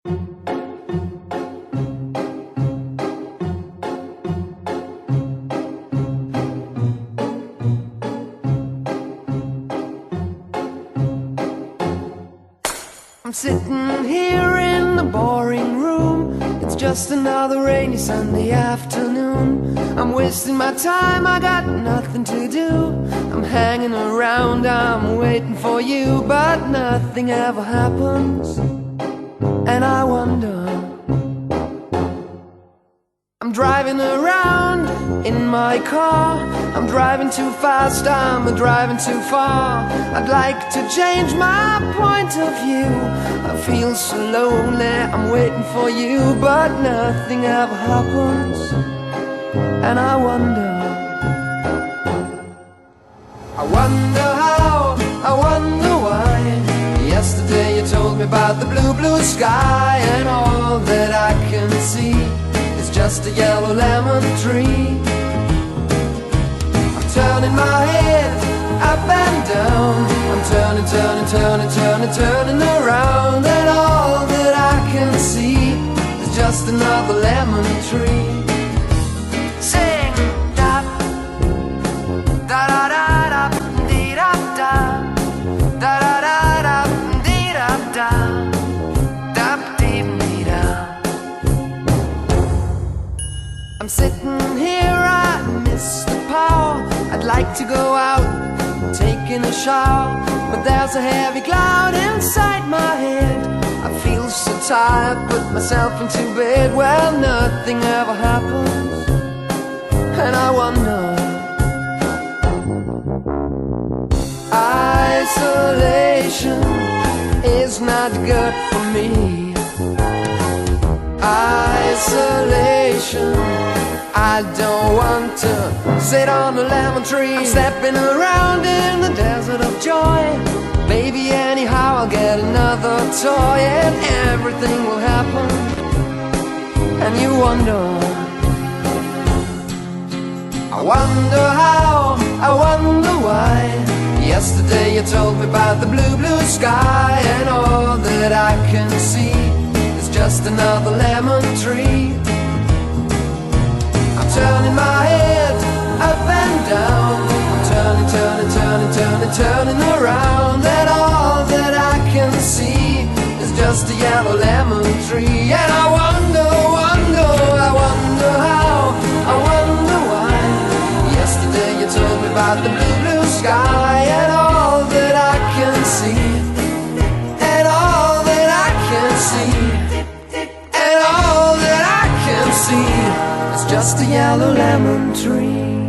I'm sitting here in the boring room. It's just another rainy Sunday afternoon. I'm wasting my time, I got nothing to do. I'm hanging around, I'm waiting for you, but nothing ever happens. And I wonder, I'm driving around in my car. I'm driving too fast, I'm driving too far. I'd like to change my point of view. I feel so lonely, I'm waiting for you, but nothing ever happens. And I wonder how, I wonder why. Yesterday you told me about the blue, blue sky, and all that I can see is just a yellow lemon tree. I'm turning my head up and down. I'm turning, turning, turning, turning, turning around, and all that I can see is just another lemon tree. Sing da da da da da dee da da da da da da dee da da da dee dee da. I'm sitting here, I miss the power. I'd like to go out, taking a shower, but there's a heavy cloud inside my head. I feel so tired, put myself into bed. Well, nothing ever happens, and I wonder. Isolation is not good for me. Isolation, I don't want to sit on a lemon tree. I'm stepping around in the desert of joy. Maybe anyhow I'll get another toy, and everything will happen. And you wonder, I wonder how, I wonder why. Yesterday you told me about the blue, blue sky, and all that I can see is just another lemon tree. I'm turning my head up and down. I'm turning, turning, turning, turning, turning around, and all that I can see is just a yellow lemon tree. And I wonder, wonder, I wonder how, I wonder why. Yesterday you told me about the blue, blue sky, and all that I can see, and all that I can see, and all that I can see, it's just a yellow lemon tree.